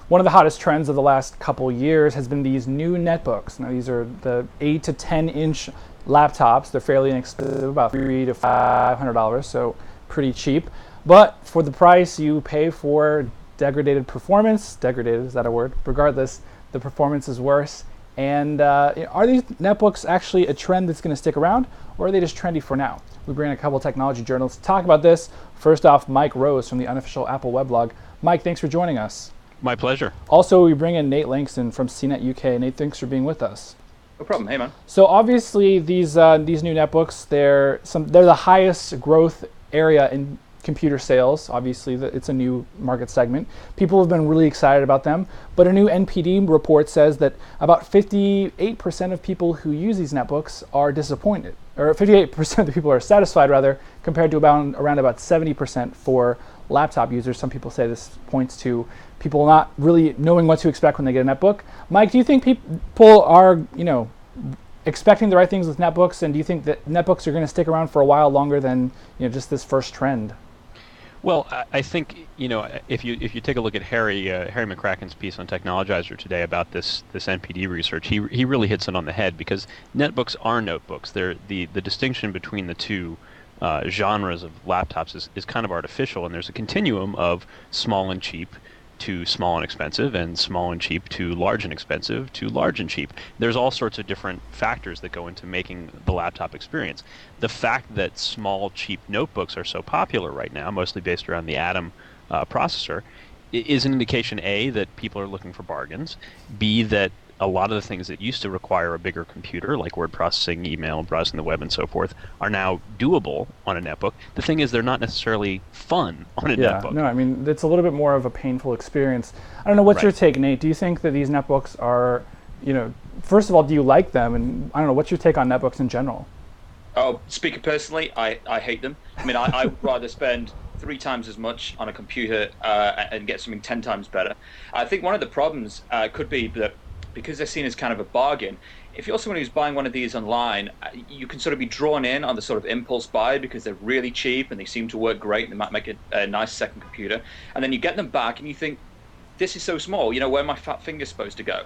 one of the hottest trends of the last couple years has been these new netbooks. Now these are the 8 to 10 inch laptops. They're fairly inexpensive, about $300 to $500, so pretty cheap. But for the price you pay for degraded performance, degraded, is that a word? Regardless, the performance is worse. And are these netbooks actually a trend that's going to stick around, or are they just trendy for now? We bring in a couple technology journalists to talk about this. First off, Mike Rose from the unofficial Apple weblog. Mike, thanks for joining us. My pleasure. Also, we bring in Nate Langston from CNET UK. Nate, thanks for being with us. No problem. Hey, man. So obviously, these new netbooks, they're the highest growth area in computer sales. Obviously, it's a new market segment. People have been really excited about them, but a new NPD report says that about 58% of people who use these netbooks are disappointed, or 58% of the people are satisfied, rather, compared to around about 70% for laptop users. Some people say this points to people not really knowing what to expect when they get a netbook. Mike, do you think people are, expecting the right things with netbooks, and do you think that netbooks are going to stick around for a while longer than just this first trend? Well, I think if you take a look at Harry McCracken's piece on Technologizer today about this NPD research, he really hits it on the head, because netbooks are notebooks. They're the distinction between the two genres of laptops is kind of artificial, and there's a continuum of small and cheap to small and expensive, and small and cheap to large and expensive to large and cheap. There's all sorts of different factors that go into making the laptop experience. The fact that small, cheap notebooks are so popular right now, mostly based around the Atom processor, is an indication, A, that people are looking for bargains, B, that a lot of the things that used to require a bigger computer, like word processing, email, browsing the web, and so forth, are now doable on a netbook. The thing is, they're not necessarily fun on a netbook. No, I mean, it's a little bit more of a painful experience. I don't know, what's your take, Nate? Do you think that these netbooks are, first of all, do you like them? And I don't know, what's your take on netbooks in general? Oh, speaking personally, I hate them. I mean, I would rather spend 3 times as much on a computer and get something 10 times better. I think one of the problems could be that because they're seen as kind of a bargain, if you're someone who's buying one of these online, you can sort of be drawn in on the sort of impulse buy because they're really cheap and they seem to work great and they might make a nice second computer. And then you get them back and you think, this is so small, where my fat finger's supposed to go?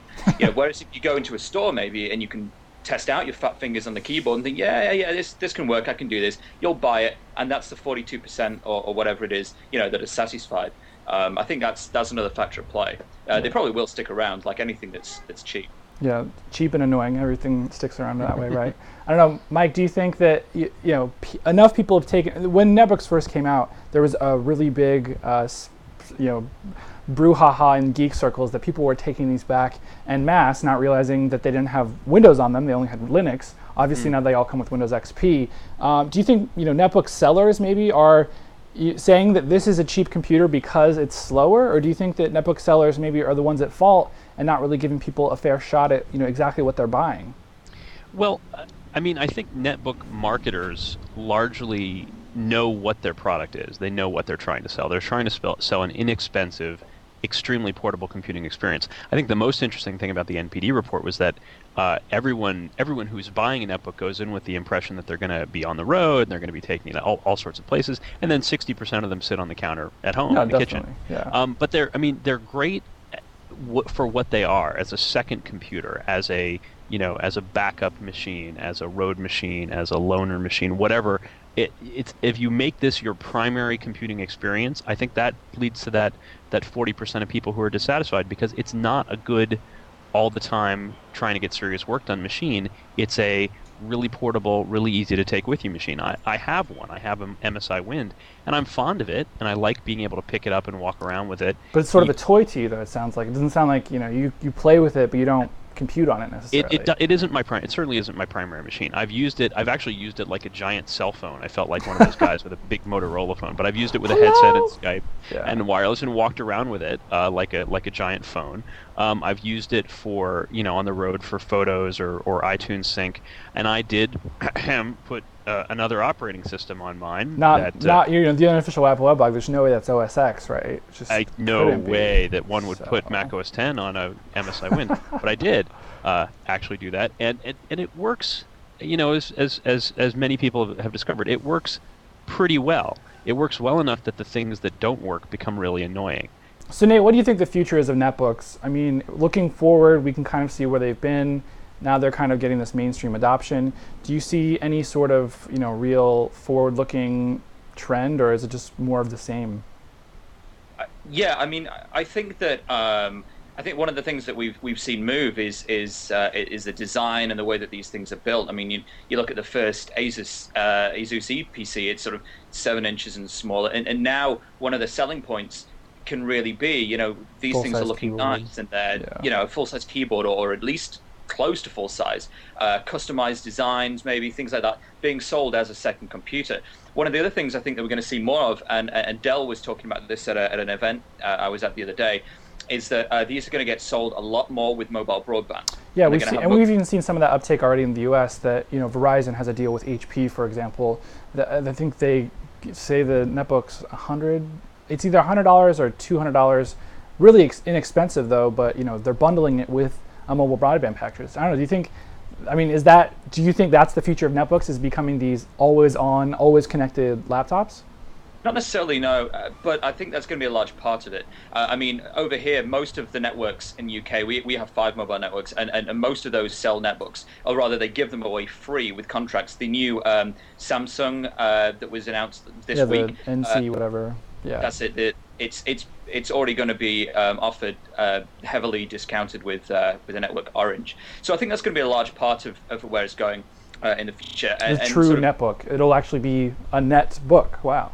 Whereas if you go into a store maybe and you can test out your fat fingers on the keyboard and think, yeah, this can work, I can do this. You'll buy it, and that's the 42% or whatever it is, that is satisfied. I think that's another factor at play. They probably will stick around, like anything that's cheap. Yeah, cheap and annoying. Everything sticks around that way, right? I don't know, Mike. Do you think that enough people have taken? When netbooks first came out, there was a really big, brouhaha in geek circles that people were taking these back en masse, not realizing that they didn't have Windows on them. They only had Linux. Obviously, now they all come with Windows XP. Do you think netbook sellers maybe are saying that this is a cheap computer because it's slower, or do you think that netbook sellers maybe are the ones at fault and not really giving people a fair shot at exactly what they're buying? Well, I mean, I think netbook marketers largely know what their product is. They know what they're trying to sell. They're trying to sell an inexpensive, extremely portable computing experience. I think the most interesting thing about the NPD report was that everyone who's buying a netbook goes in with the impression that they're going to be on the road and they're going to be taking it all sorts of places, and then 60% of them sit on the counter at home in the kitchen. Yeah. But they're great for what they are, as a second computer, as a backup machine, as a road machine, as a loaner machine, whatever. It's if you make this your primary computing experience, I think that leads to that 40% of people who are dissatisfied, because it's not a good all the time trying to get serious work done machine. It's a really portable, really easy to take with you machine. I have one. I have an MSI Wind, and I'm fond of it, and I like being able to pick it up and walk around with it. But it's sort of a toy to you, though. It sounds like it doesn't sound like you play with it, but you don't compute on it necessarily. It isn't it certainly isn't my primary machine. I've actually used it like a giant cell phone. I felt like one of those guys with a big Motorola phone, but I've used it with a headset and Skype and wireless, and walked around with it like a giant phone. I've used it for on the road for photos or iTunes Sync, and I did put another operating system on mine. Not the unofficial Apple weblog. There's no way that's OS X, right? No way that one would put Mac OS X on a MSI Wind, but I did actually do that, and it works. As many people have discovered, it works pretty well. It works well enough that the things that don't work become really annoying. So Nate, what do you think the future is of netbooks? I mean, looking forward, we can kind of see where they've been. Now they're kind of getting this mainstream adoption. Do you see any sort of real forward-looking trend, or is it just more of the same? Yeah, I mean, I think that I think one of the things that we've seen move is the design and the way that these things are built. I mean, you look at the first Asus EPC, it's sort of 7 inches and smaller, and now one of the selling points can really be, these things are looking keyboard. nice, and they're a full-size keyboard, or at least close to full size, customized designs, maybe things like that, being sold as a second computer. One of the other things I think that we're going to see more of, and Dell was talking about this at an event I was at the other day, is that these are going to get sold a lot more with mobile broadband. Yeah, we've even seen some of that uptake already in the U.S. That Verizon has a deal with HP, for example. I think they say the netbook's $100. It's either $100 or $200. Really inexpensive though, but they're bundling it with a mobile broadband package. I don't know. Do you think that's the future of netbooks, is becoming these always on, always connected laptops? Not necessarily, no, but I think that's going to be a large part of it. I mean, over here, most of the networks in UK, we have 5 mobile networks, and most of those sell netbooks, or rather they give them away free with contracts. The new Samsung that was announced this week. The NC whatever. Yeah. That's it. It's already going to be offered heavily discounted with the network Orange. So I think that's going to be a large part of where it's going in the future. A true netbook. It'll actually be a netbook. Wow.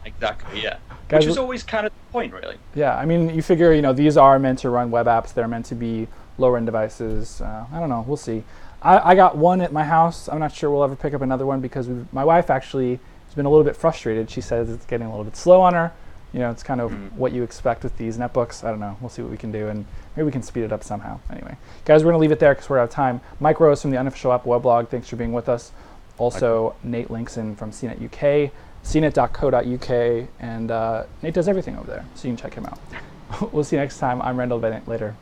Exactly. Yeah. Guys, which is always kind of the point, really. Yeah. I mean, you figure these are meant to run web apps. They're meant to be lower-end devices. I don't know. We'll see. I got one at my house. I'm not sure we'll ever pick up another one because my wife actually has been a little bit frustrated. She says it's getting a little bit slow on her. It's kind of what you expect with these netbooks. I don't know. We'll see what we can do, and maybe we can speed it up somehow. Anyway, guys, we're going to leave it there because we're out of time. Mike Rose from the Unofficial Apple Weblog, thanks for being with us. Also, Nate Linkson from CNET UK, cnet.co.uk, and Nate does everything over there, so you can check him out. We'll see you next time. I'm Randall Bennett. Later.